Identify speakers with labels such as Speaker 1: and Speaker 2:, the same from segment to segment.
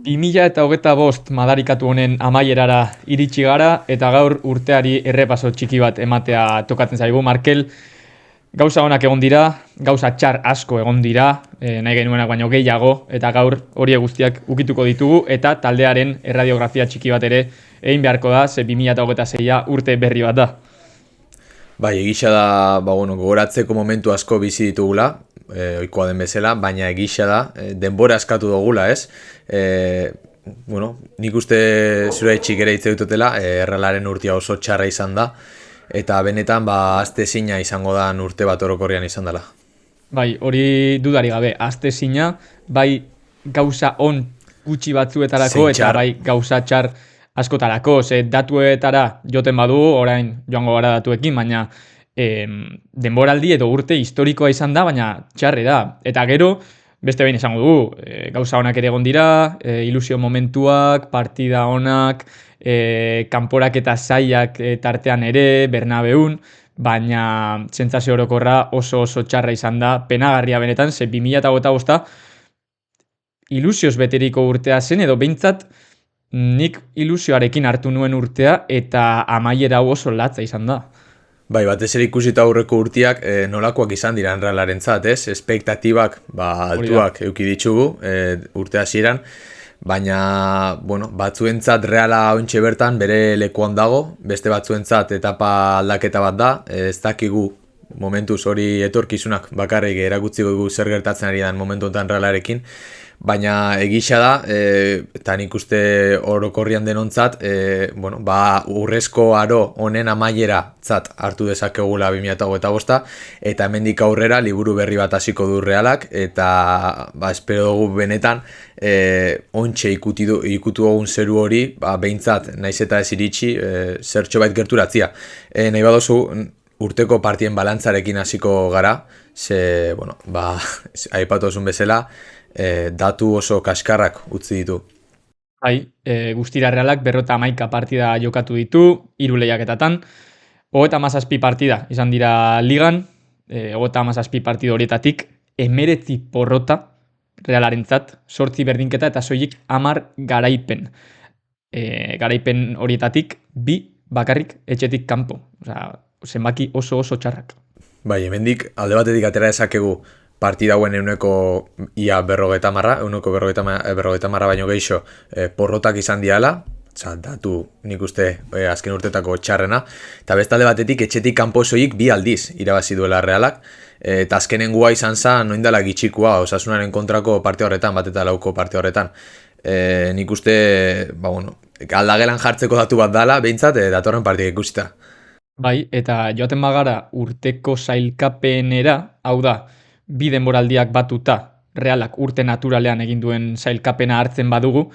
Speaker 1: 2025 madarikatu honen amaierara iritsi gara eta gaur urteari errepaso txiki bat ematea tokatzen zaigu. Markel, gauza onak egon dira, gauza txar asko egon dira, nahi genuenak baino gehiago, eta gaur hori guztiak ukituko ditugu, eta taldearen erradiografia txiki bat ere egin beharko da, ze 2026a urte berri bat da.
Speaker 2: Bai, egisa da, gogoratzeko momentu asko bizi ditugula, ohikoa den bezala, baina egisa da, denbora askatu dugula, ez? Nik uste zure etxik ere hitz dutela, erralaren urtea oso txarra izan da, eta benetan, astezina izango da urte bat orokorrean izan dela.
Speaker 1: Bai, hori dudari gabe, astezina, bai gauza on gutxi batzuetarako, eta bai gauza txar askotarako, ze datuetara joten badu, orain joango gara datuekin, baina denboraldi edo urte historikoa izan da, baina txarre da. Eta gero, beste behin esango dugu, gauza onak ere egon dira, ilusio momentuak, partida onak, kanporak eta zaiak tartean ere, Bernabeun, baina sentsazio orokorra oso txarra izan da, penagarria benetan, ze 2025 ilusioz beteriko urtea zen, edo behintzat nik ilusioarekin hartu nuen urtea eta amaiera oso latza izan da.
Speaker 2: Bai, batez ere ikusita aurreko urteak nolakoak izan dira Realarentzat, ez? Espektatibak altuak eduki ditugu urte hasieran, baina batzuentzat Reala oraintxe bertan bere lekuan dago, beste batzuentzat etapa aldaketa bat da, ez dakigu momentuz hori etorkizunak bakarrik erakutsi dugu zer gertatzen ari den momentu honetan Realarekin, baina egisa da, eta nik uste orokorrian denontzat, urrezko aro honen amaiera tzat hartu dezakegula 2025, eta hemendik aurrera liburu berri bat hasiko du Realak, eta espero dugu benetan, ontxe ikutu dugun zeru hori, behintzat, naiz eta ez iritsi, zertxo bait gerturatzia. Nahi badozu, urteko partien balantzarekin hasiko gara, ze, aipatu osun bezala, datu oso kaskarrak utzi ditu.
Speaker 1: Bai, guztira Realak 51 partida jokatu ditu, 3 lehiaketatan, 37 partida izan dira ligan, 37 partida horietatik, 19 porrota Realarentzat, 8 berdinketa eta soilik 10 garaipen. Garaipen horietatik 2 bakarrik etxetik kanpo. Zenbaki oso txarrak.
Speaker 2: Bai, hemendik alde batetik atera dezakegu partida hauen euneko ia 50 baino geixo porrotak izan diala, datu nik uste azken urtetako txarrena, eta bestalde batetik etxetik kanpo soilik 2 aldiz irabazi duela Realak, eta azkenengua izan zen noindala gitxikua Osasunaren kontrako parte horretan, bat eta lauko parte horretan. Nik uste, aldagelan jartzeko datu bat dala, behintzat, datorren partida ikusita.
Speaker 1: Bai, eta joaten bagara urteko sailkapenera, hau da, 2 denboraldiak batuta Realak urte naturalean egin duen sailkapena hartzen badugu,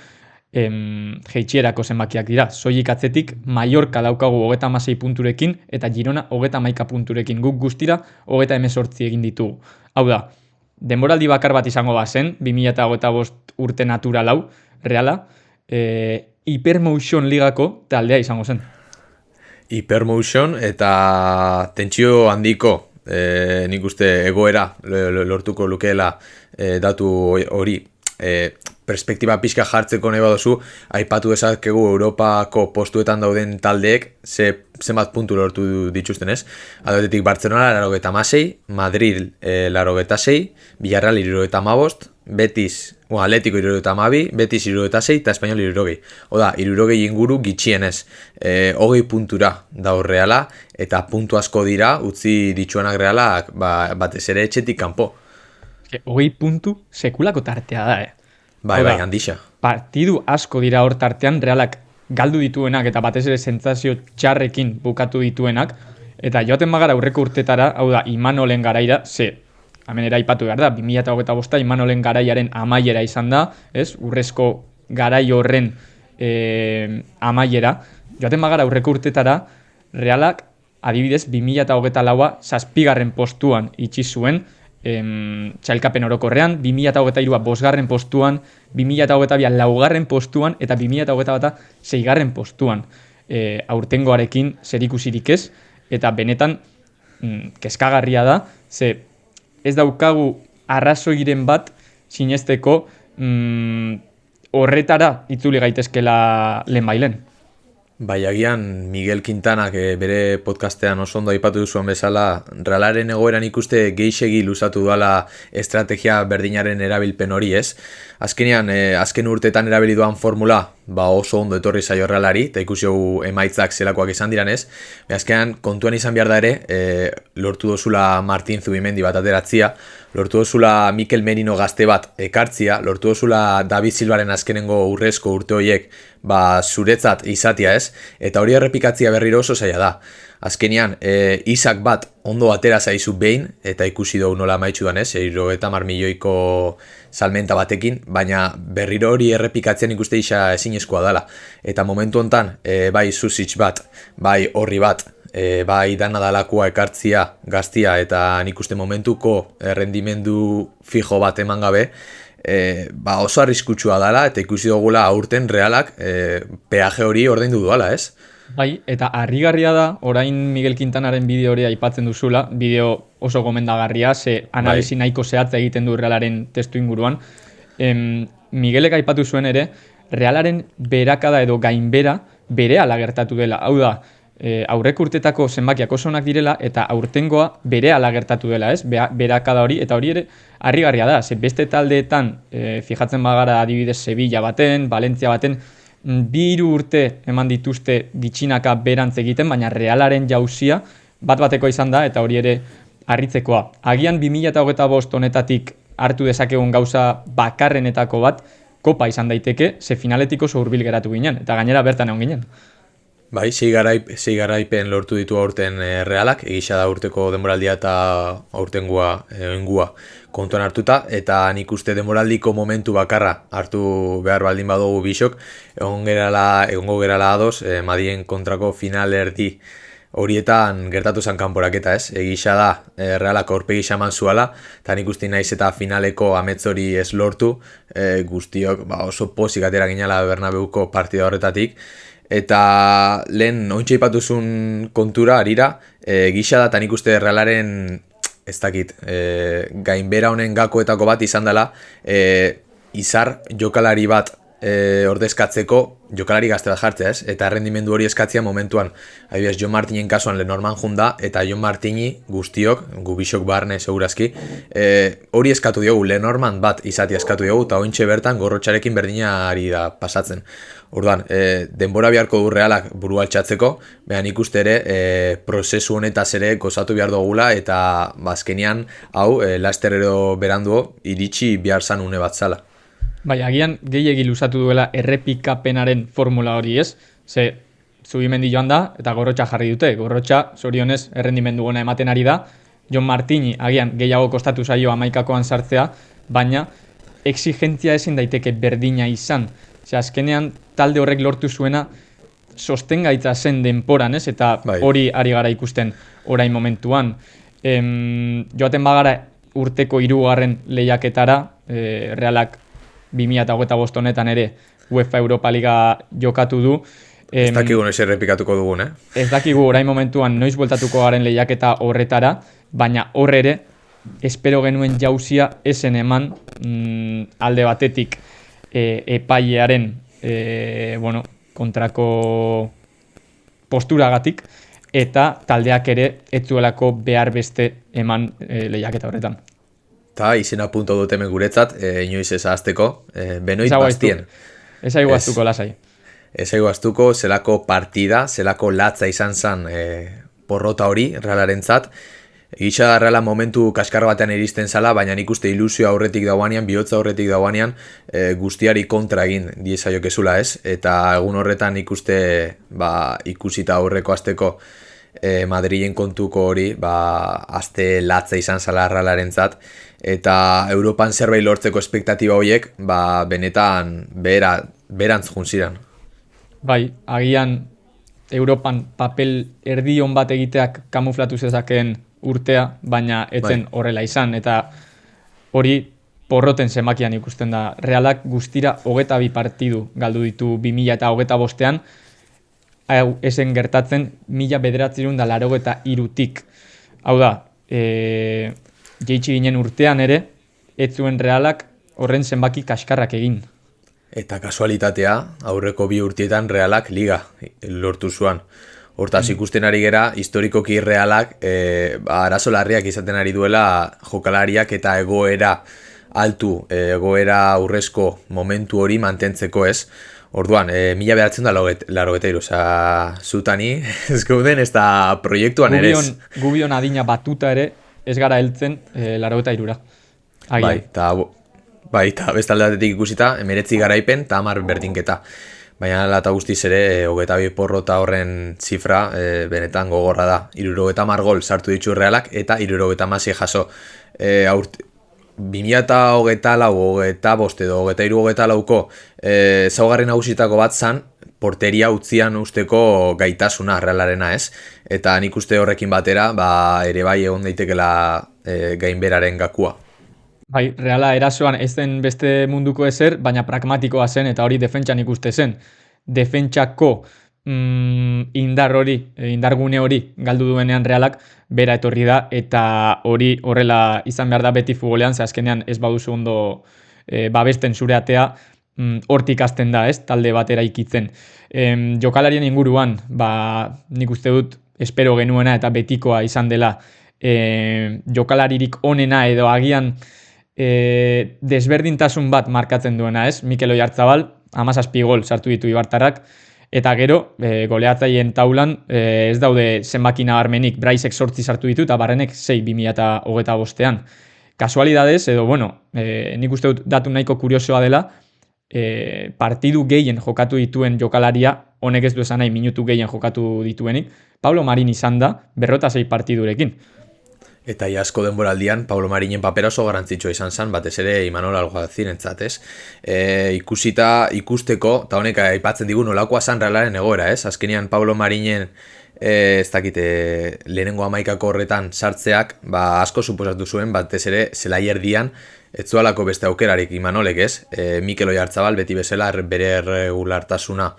Speaker 1: jeitxierako zenbakiak dira. Soilik atzetik Mallorca daukagu 36 punturekin eta Girona 31 punturekin. Guk guztira 18 egin ditugu. Hau da, denboraldi bakar bat izango bazen, 2025 urte natural hau, Reala, Hypermotion ligako taldea izango zen.
Speaker 2: Hypermotion eta tentsio handiko, nik uste egoera lortuko lukeela datu hori, perspektiba pixka jartzeko nahi baduzu, aipatu dezakegu Europako postuetan dauden taldeek zenbat puntu lortu dituzten, ez? Aldetik Barcelona 86, Madrid 86, Villarreal 75, Betis, Atletico 72, Betis 76 eta Espainol 60. Oda, 60 inguru gitxienez. 20 puntura da Reala eta puntu asko dira utzi ditsuanak Realak batez ere etxetik kanpo.
Speaker 1: 20 puntu sekulako tartea da,
Speaker 2: Bai, handixa.
Speaker 1: Partidu asko dira hor tartean Realak galdu dituenak eta batez ere sentsazio txarrekin bukatu dituenak, eta joaten bagara aurreko urtetara, hau da, Imanolen garaira, hemen aipatu behar da, 2025 Imanolen garaiaren amaiera izan da, ez? Urrezko garai horren amaiera. Joaten bagara aurreko urtetara, Realak adibidez 2024a 7. postuan itxi zuen, txailkapen orokorrean, 2023a 5. postuan, 2022a 4. postuan eta 2021a 6. postuan. Aurtengoarekin zerikusirik ez, eta benetan kezkagarria da, ze ez daukagu arrazoiren bat sinesteko horretara itzuli gaitezkela lehenbailen.
Speaker 2: Bai, agian Miguel Quintanak bere podcastean oso ondo aipatu duzuen bezala, Realaren egoeran ikuste gehixegi luzatu duala estrategia berdinaren erabilpen hori, ez? Azkenean, azken urteetan erabili duan formula, oso ondo etorri zaio Realari, eta ikusi hau emaitzak zelakoak izan diran, ez? Azkenean, kontuan izan behar da ere, lortu dozula Martin Zubimendi bat ateratzia, lortu dozula Mikel Merino gazte bat ekartzia, lortu dozula David Silvaren azkenengo urrezko urte horiek zuretzat izatia, ez? Eta hori errepikatzia berriro oso zaila da. Azkenean, Isak bat ondo atera zaizu behin, eta ikusi dugu nola maitxu dan, ez? 70 milioiko salmenta batekin, baina berriro hori errepikatzean ikuste isa ezinezkoa dela. Eta momentu hontan, bai Susich bat, bai Horri bat, bai Dana Dalakoa ekartzia gaztia, eta nik uste momentuko rendimendu fijo bat eman gabe, oso arriskutsua dela, eta ikusi dugula aurten Realak peaje hori ordaindu duala, ez?
Speaker 1: Bai, eta harrigarria da, orain Miguel Quintanaren bideo hori aipatzen duzula, bideo oso gomendagarria, ze analisi nahiko zehatza egiten du Realaren testu inguruan. Miguelek aipatu zuen ere, Realaren berakada edo gainbera berehala gertatu dela. Hau da, aurrek urtetako zenbakiak oso onak direla, eta aurtengoa berehala gertatu dela, ez? Berakada hori, eta hori ere harrigarria da, ze beste taldeetan, fijatzen bagara adibidez Sevilla baten, Valencia baten, 2 urte eman dituzte gitxinaka berantz egiten, baina Realaren jauzia bat-bateko izan da, eta hori ere harritzekoa. Agian 2025 honetatik hartu dezakegun gauza bakarrenetako bat, kopa izan daiteke, ze finaletik oso hurbil geratu ginen, eta gainera bertan egon ginen.
Speaker 2: Bai, sei garaipen lortu ditu aurten Realak, egisa da urteko denboraldia eta aurtengua engua kontuan hartuta, eta nik uste denboraldiko momentu bakarra hartu behar baldin badugu bisok, egongo gerala ados, Madien kontrako final erdi horietan gertatu zen kanporaketa, ez? Egisa da Realak aurpegi xaman zuala, eta nik uste naiz eta finaleko amets hori ez lortu, guztiok oso pozik atera ginala Bernabeuko partida horretatik, eta lehen ontsa ipatuzun kontura harira, gisa da, eta nik uste Realaren, ez dakit, gainbera honen gakoetako bat izan dela, izar jokalari bat ordezkatzeko jokalari gazte bat jartzea, ez? Eta errendimendu hori eskatzea momentuan, adibidez, Jon Martinen kasuan Lenormand junda, eta Jon Martini guztiok, gubisok barne segurazki, hori eskatu diogu, Lenormand bat izatea eskatu diogu, eta ointxe bertan gorrotxarekin berdinari da pasatzen. Orduan, denbora beharko du Realak buru altxatzeko, behan ikuste ere, prozesu honetaz ere gozatu behar dugula, eta bazkenean, hau, laster edo beranduo, iritsi behar zan une bat zala.
Speaker 1: Bai, agian gehiegi luzatu duela errepikapenaren formula hori, ez? Ze Zubimendi joan da, eta Gorrotxa jarri dute. Gorrotxa, zorionez, errendimendu gona ematen ari da. Jon Martini, agian, gehiago kostatu zaio 11koan sartzea, baina exigentzia ezin daiteke berdina izan. Ze azkenean, talde horrek lortu zuena sostengaitza zen denporan, ez? Eta hori ari gara ikusten orain momentuan. Joaten bagara urteko 3. lehiaketara, Realak 2025 honetan ere UEFA Europa Liga jokatu du.
Speaker 2: Ez dakigu noiz errepikatuko dugun,
Speaker 1: Ez dakigu orain momentuan noiz bueltatuko garen lehiaketa horretara, baina horre ere, espero genuen jauzia esen eman alde batetik epailearen kontrako posturagatik, eta taldeak ere ez zuelako behar beste eman lehiaketa horretan.
Speaker 2: Eta izena punto dut hemen guretzat, inoiz ez ahazteko, Benoit Bastien.
Speaker 1: Ez aigu aztuko, lasai.
Speaker 2: Ez aigu aztuko, zelako partida, zelako latza izan zen porrota hori, Realarentzat. Gisa da Reala momentu kaskar batean iristen zala, baina nik uste ilusio aurretik dauanean, bihotza aurretik dauanean, guztiari kontra egin diezaiokezula, ez? Eta egun horretan nik uste ikusita aurreko asteko Madrilen kontuko hori, aste latza izan zala Realarentzat, eta Europan zerbait lortzeko espektatiba horiek, benetan berantz junziran.
Speaker 1: Bai, agian Europan papel erdion bat egiteak kamuflatu zezakeen urtea, baina etzen horrela izan, eta hori porroten zenbakian ikusten da. Realak guztira 22 partidu galdu ditu 2025ean, hau esen gertatzen 1983tik. Hau da, jeitsi ginen urtean ere, ez zuen Realak horren zenbaki kaskarrak egin.
Speaker 2: Eta kasualitatea, aurreko 2 urtietan Realak liga lortu zuan. Hortaz ikusten ari gera, historikoki Realak arazo larriak izaten ari duela jokalariak eta egoera altu, egoera urrezko momentu hori mantentzeko ez. Orduan, 1983, zutani, ez gauden, ez da proiektuan ere ez.
Speaker 1: Gubion adina batuta ere, ez gara heltzen 83-ra.
Speaker 2: Bai, eta bestaldatetik ikusita, 19 garaipen eta 10 berdinketa. Baina lata guztiz ere, 22 porrota horren zifra benetan gogorra da. 70 gol sartu ditu Realak eta 76 jaso. 2024, 25 edo 23-24ko zaugarri nagusitako bat zan, porteria utzian usteko gaitasuna Realarena ez. Eta nik uste horrekin batera, ere bai egon daitekela gainberaren gakua.
Speaker 1: Bai, Reala erasoan ez zen beste munduko ezer, baina pragmatikoa zen eta hori defentsan ikuste zen. Defentsako indargune hori galdu duenean Realak bera etorri da eta hori horrela izan behar da beti futbolean, ze azkenean ez baduzu ondo babesten zure atea, hortik hasten da, ez, talde batera ikitzen. Jokalarien inguruan, nik uste dut espero genuena eta betikoa izan dela jokalaririk onena edo agian desberdintasun bat markatzen duena, ez? Mikel Oyarzabal, 17 gol sartu ditu ibartarrak, eta gero, goleatzaileen taulan ez daude zenbaki nabarmenik, Braisek 8 sartu ditu eta Barrenek 6 2025ean. Kasualidadez, edo nik uste dut datu nahiko kuriosoa dela, partidu gehien jokatu dituen jokalaria, honek ez du esan nahi minutu gehien jokatu dituenik, Pablo Marin izan da, 46 partidurekin.
Speaker 2: Eta asko denboraldian, Pablo Marinen papera oso garantzitsua izan zen, batez ere Imanol Alguazilentzat, ez? Ikusteko, eta honek aipatzen digu nolakoa zan Realaren egoera, ez? Azkenean Pablo Marinen, ez dakite, lehenengo 11ko horretan sartzeak, asko suposatu zuen, batez ere, zelai erdian, ez zualako beste aukerarik Imanolek, ez? Mikel Oyarzabal beti bezala bere erregulartasuna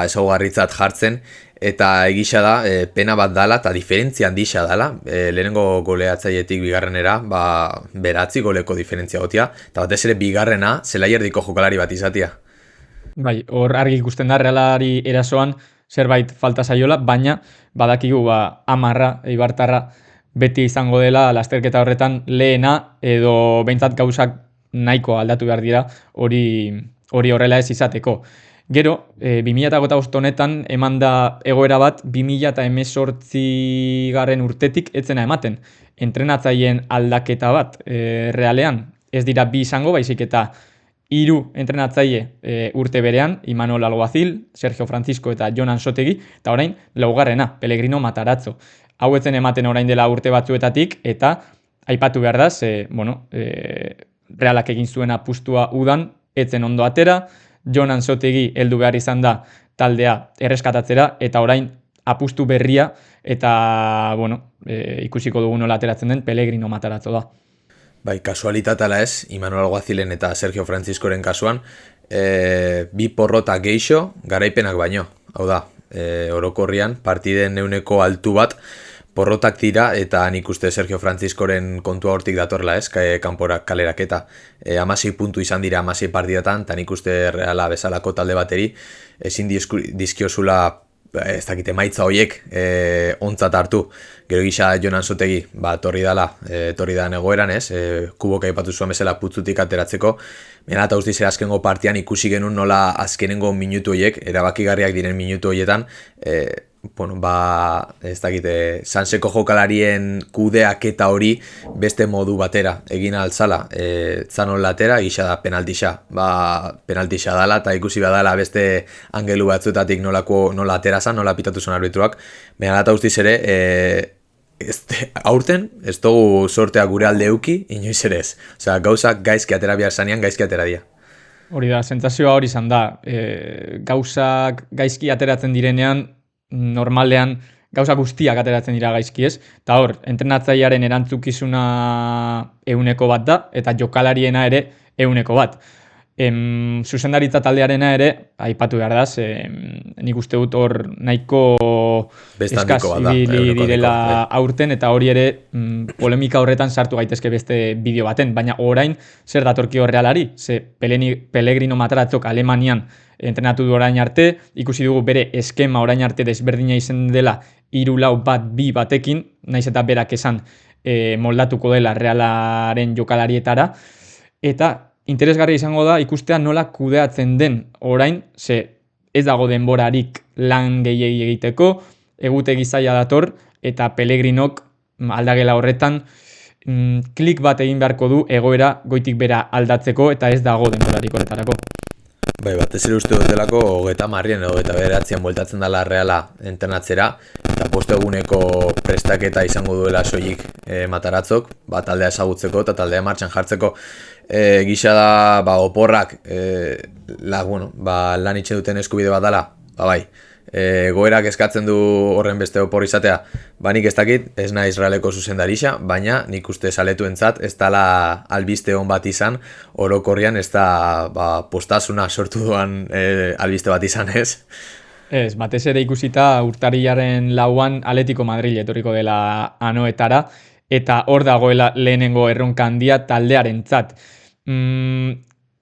Speaker 2: ezaugarritzat jartzen, eta egisa da, pena bat dala eta diferentzia handisa dala, lehenengo goleatzailetik bigarrenera, 9 goleko diferentzia gotia, eta batez ere bigarrena zelai erdiko jokalari bat izatea.
Speaker 1: Bai, hor argi ikusten da Realari erasoan zerbait falta zaiola, baina badakigu 10 eibartarra beti izango dela lasterketa horretan lehena edo behintzat gauzak nahiko aldatu behar dira hori horrela ez izateko. Gero, 2025 honetan eman da egoera bat 2018 garren urtetik etzena ematen. Entrenatzaileen aldaketa bat Realean ez dira 2 izango, baizik eta 3 entrenatzaile urte berean, Imanol Alguazil, Sergio Francisco eta Jon Ansotegi, eta orain laugarrena, Pellegrino Matarazzo. Hau etzen ematen orain dela urte batzuetatik, eta aipatu behar da, Realak egin zuen apustua udan, etzen ondo atera, Jon Ansotegi heldu behar izan da taldea erreskatatzera, eta orain apustu berria, eta ikusiko dugu nola ateratzen den Pellegrino Matarazzo da.
Speaker 2: Bai, kasualitatala ez, Imanol Alguazilen eta Sergio Franciscoren kasuan, 2 porrota geixo garaipenak baino. Hau da, orokorrian, partiden euneko altu bat, porrotak dira, eta nik uste Sergio Franciscoren kontua hortik datorla ez, kanporak kaleraketa. 16 puntu izan dira 16 partidatan, eta nik uste Reala bezalako talde bateri, ezin dizkiozula ez dakite maitza horiek ontzat hartu. Gero gisa Jon Ansotegi, torri da egoeran ez, Kubok aipatu zuen bezala putzutik ateratzeko, baina eta guztiz azkengo partian ikusi genuen nola azkenengo minutu horiek, erabakigarriak diren minutu horietan, ez dakite, Sanseko jokalarien kudeaketa hori beste modu batera egin altzala, zanon latera, gisa da penaltixa, penaltixa dala, eta ikusi badala beste angelu batzuetatik nola atera zan, nola pitatu zuen arbitruak, baina eta guztiz ere, aurten, ez dugu sortea gure alde euki, inoiz ere ez. Osea, gauzak gaizki atera behar zanean, gaizki atera dira.
Speaker 1: Hori da, sentsazioa hori izan da. Gauzak gaizki ateratzen direnean, normalean gauza guztiak ateratzen dira gaizki ez. Eta hor, entrenatzailearen erantzukizuna 100 bat da, eta jokalariena ere 100 bat. Zuzendaritza taldearena ere, aipatu behar da, nik uste dut hor nahiko eskaz ibili direla aurten, eta hori ere polemika horretan sartu gaitezke beste bideo baten, baina orain zer datorkio Realari, ze Pellegrino Matarazzok Alemanian entrenatu du orain arte, ikusi dugu bere eskema orain arte desberdina izan dela 3-4-2 batekin, naiz eta berak esan moldatuko dela Realaren jokalarietara, eta interesgarria izango da ikustea nola kudeatzen den orain, ze ez dago denborarik lan gehiegi egiteko, egutegi zaila dator, eta Pellegrinok aldagela horretan klik bat egin beharko du egoera goitik bera aldatzeko, eta ez dago denborarik horretarako.
Speaker 2: Bai, batez ere uste dutelako 30 edo 29 bueltatzen dela Reala entrenatzera, eta posteguneko prestaketa izango duela soilik Matarazzok, taldea ezagutzeko eta taldea martxan jartzeko. Gisa da oporrak lan itxe duten eskubide bat dela, bai. Goerak eskatzen du horren beste opor izatea, nik ez dakit, ez nahi Israeleko zuzendarixa, baina nik uste zaletuentzat ez dela albiste hon bat izan, orokorrian ez da postasuna sortu duan albiste bat izan, ez?
Speaker 1: Ez, batez ere ikusita urtarrilaren 4an Atletico Madrid etorriko dela Anoetara, eta hor dagoela lehenengo erronka handia taldearentzat.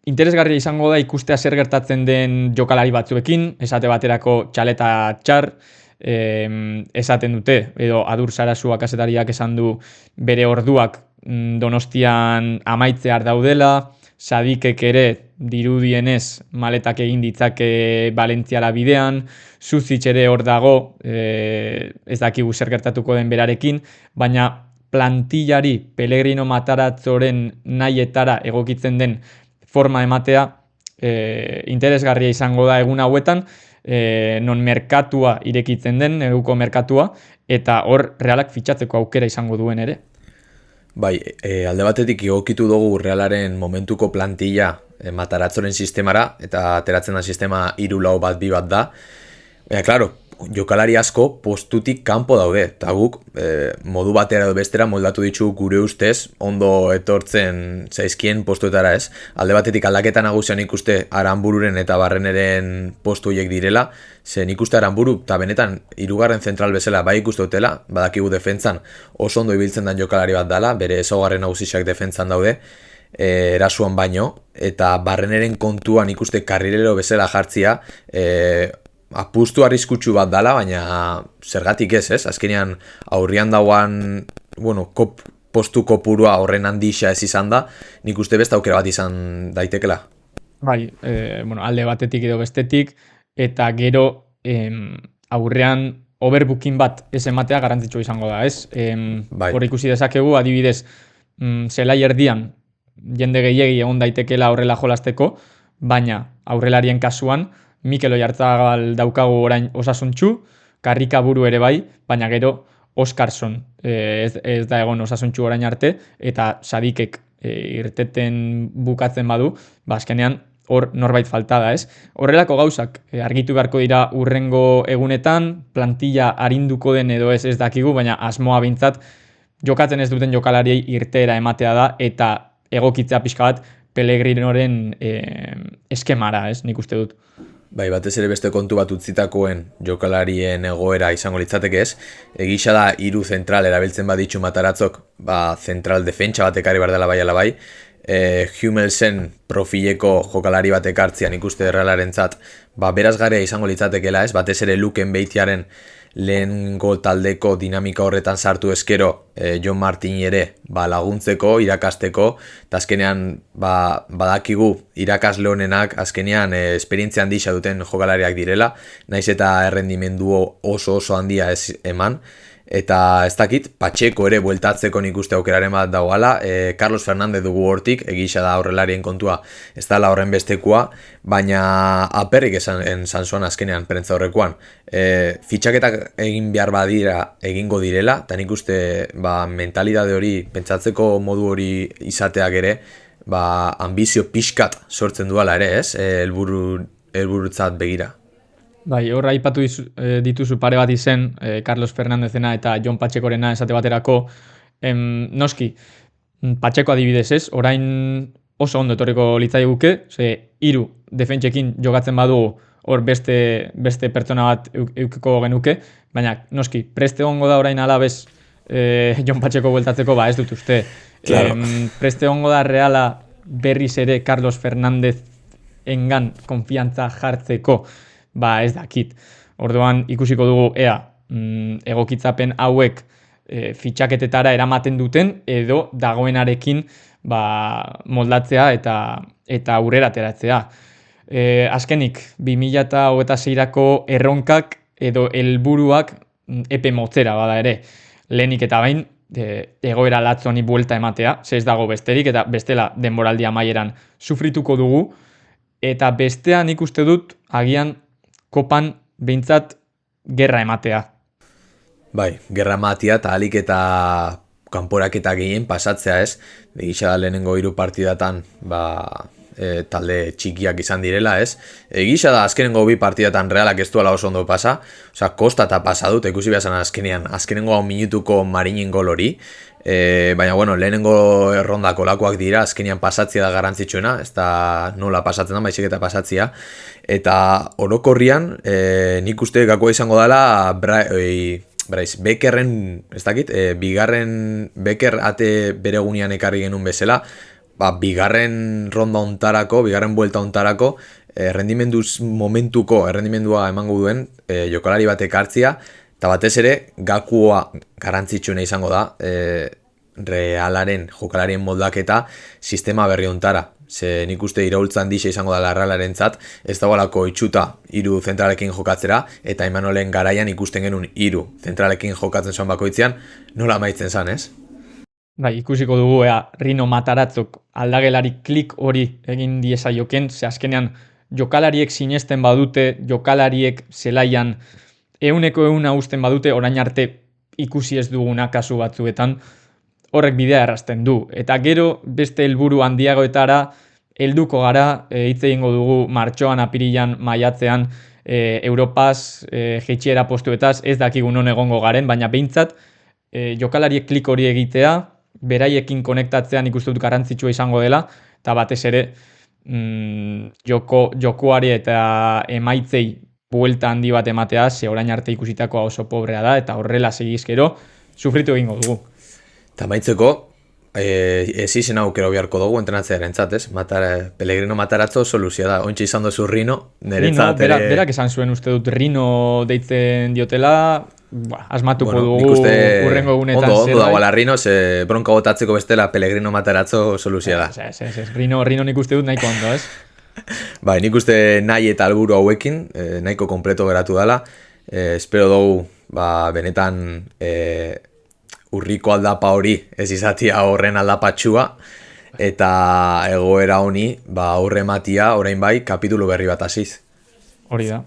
Speaker 1: Interesgarria izango da ikustea zer gertatzen den jokalari batzuekin, esate baterako Txaleta Txar, esaten dute, edo Adur Sarasua kazetariak esan du bere orduak Donostian amaitzear daudela, Sadikek ere dirudienez maletak egin ditzake Valentziara bidean, Zuzic ere hor dago, ez dakigu zer gertatuko den berarekin, baina plantillari Pellegrino Matarazzoren nahietara egokitzen den forma ematea interesgarria izango da egun hauetan, non merkatua irekitzen den, neguko merkatua, eta hor Realak fitxatzeko aukera izango duen ere.
Speaker 2: Bai, alde batetik egokitu dugu Realaren momentuko plantilla Matarazzoren sistemara, eta ateratzen da sistema 3-4-2 da. Claro, jokalari asko postutik kanpo daude, eta guk modu batera edo bestera moldatu ditu gure ustez ondo etortzen zaizkien postuetara, ez? Alde batetik aldaketa nagusian ikuste Aranbururen eta Barreneren postu horiek direla, ze nik uste Aranburu eta benetan 3. zentral bezala bai ikuste dutela, badakigu defentsan oso ondo ibiltzen den jokalari bat dela, bere ezaugarri nagusiak defentsan daude, erasuan baino, eta Barreneren kontuan ikuste karrilero bezala jartzia, apustu arriskutsu bat dala, baina zergatik ez, azkenean aurrian dauan, postu kopurua horren handixa ez izan da, nik uste beste aukera bat izan daitekela.
Speaker 1: Bai, alde batetik edo bestetik, eta gero aurrean overbooking bat ez ematea garrantzitsua izango da, ez? Hor ikusi dezakegu, adibidez, zelai erdian jende gehiegi egon daitekela horrela jolasteko, baina aurrelarien kasuan Mikel Oiartzabal daukagu orain osasuntxu, Karrikaburu ere bai, baina gero Oskarson ez da egon osasuntxu orain arte, eta Sadikek irteten bukatzen badu, azkenean hor norbait falta da, ez? Horrelako gauzak argitu beharko dira urrengo egunetan, plantilla arinduko den edo ez dakigu, baina asmoa bintzat jokatzen ez duten jokalariei irteera ematea da, eta egokitzea pixka bat Pellegrinoren eskemara, ez? Nik uste dut.
Speaker 2: Bai, batez ere beste kontu bat utzitakoen jokalarien egoera izango litzateke ez. Egisa da 3 zentral erabiltzen baditxu Matarazzok, zentral defentsa bat ekarri bar dela bai ala bai. Hummelsen profileko jokalari bat ekartzian ikuste Realarentzat, berazgarria izango litzatekela ez, batez ere Luken Beitiaren lehengo taldeko dinamika horretan sartu eskero Jon Martin ere laguntzeko, irakasteko, eta azkenean badakigu irakasle honenak azkenean esperientzia handia duten jokalariak direla, naiz eta errendimendu oso handia ez eman, eta ez dakit, Pacheco ere bueltatzeko nik uste aukeraren bat dagoala, Carlos Fernández dugu hortik, egisa da horrelarien kontua ez dala horren bestekua, baina aperrik esan zuen azkenean prentza horrekoan. Fitxaketak egin behar badira egingo direla, eta nik uste mentalidade hori, pentsatzeko modu hori izateak ere, ambizio pixkat sortzen duala ere, ez? Helburutzat begira.
Speaker 1: Bai, hor aipatu dituzu pare bat izen, Carlos Fernándezena eta Jon Pachecorena esate baterako, noski, Pacheco adibidez ez, orain oso ondo etorriko litzaiguke, ze 3 defentsekin jogatzen badu hor beste pertsona bat eukiko genuke, baina noski, preste egongo da orain alabez Jon Patxeko bueltatzeko, ez dut uste.
Speaker 2: Claro.
Speaker 1: Preste egongo da Reala berriz ere Carlos Fernández engan konfiantza jartzeko, ez dakit. Orduan ikusiko dugu ea egokitzapen hauek fitxaketetara eramaten duten edo dagoenarekin moldatzea eta aurrera ateratzea. Azkenik, 2026ko erronkak edo helburuak epe motzera bada ere. Lehenik eta bain, egoera latzoni buelta ematea, ez dago besterik, eta bestela denboraldi amaieran sufrituko dugu, eta bestean nik uste dut, agian kopan behintzat gerra ematea.
Speaker 2: Bai, gerra ematea eta alik eta kanporaketa gehien pasatzea ez. Egisa da lehenengo 3 partidatan talde txikiak izan direla ez. Egisa da azkenengo 2 partidatan Realak ez duela oso ondo pasa. Osa, kostata pasa dut, ikusi behar azkenengo 1 minutuko Marinin gol hori. Baina, bueno, lehenengo errondako lakoak dira, azkenean pasatzea da garrantzitsuena, ez da nola pasatzen da, baizik eta pasatzea. Eta orokorrian, nik uste gakoa izango dela, Bekerren, ez dakit, bigarren Beker ate bere gunean ekarri genuen bezala, bigarren ronda ontarako, bigarren buelta ontarako, errendimendua emango duen jokalari batek hartzia, eta batez ere, Gakua garrantzitsuena izango da, Realaren jokalarien moldaketa sistema berri ontara. Ze nik uste iraultza handixe izango da Realaren zat, ez dagoelako itxuta 3 zentralekin jokatzera, eta Imanolen garaian ikusten genuen 3 zentralekin jokatzen zuen bakoitzean, nola amaitzen zan, ez?
Speaker 1: Ikusiko dugu, Rino Mataratzok aldagelari klik hori egin diesa joken, ze azkenean jokalariek sinesten badute, jokalariek zelaian 100% usten badute, orain arte ikusi ez duguna kasu batzuetan, horrek bidea errazten du. Eta gero beste helburu handiagoetara helduko gara, hitz egingo dugu martxoan, apirilan, maiatzean, Europaz, jeitsiera postuetaz, ez dakigun non egongo garen, baina behintzat jokalariek klik hori egitea, beraiekin konektatzean ikusten dut garrantzitsua izango dela, eta batez ere jokoari eta emaitzei buelta handi bat ematea, ze orain arte ikusitakoa oso pobrea da, eta horrela segizkero sufritu egingo dugu.
Speaker 2: Eta maitzeko, ez izen aukero beharko dugu entrenatzearen ez? Pellegrino Matarazzo soluzia da. Ontsi izan dozu Rino, niretzat ere...
Speaker 1: Berak esan zuen uste dut Rino deitzen diotela, asmatuko dugu urrengo egunetan.
Speaker 2: Ondo dagoela Rino, ze bronka botatzeko bestela Pellegrino Matarazzo soluzia da.
Speaker 1: Rino nik uste dut nahiko ondo, ez?
Speaker 2: Bai, nik uste nahi eta alburu hauekin, nahiko kompleto geratu dela. Espero dugu, benetan... urriko aldapa hori ez izatia horren aldapatxua eta egoera honi aurre ematia orain bai kapitulu berri bat hasiz.
Speaker 1: Hori da.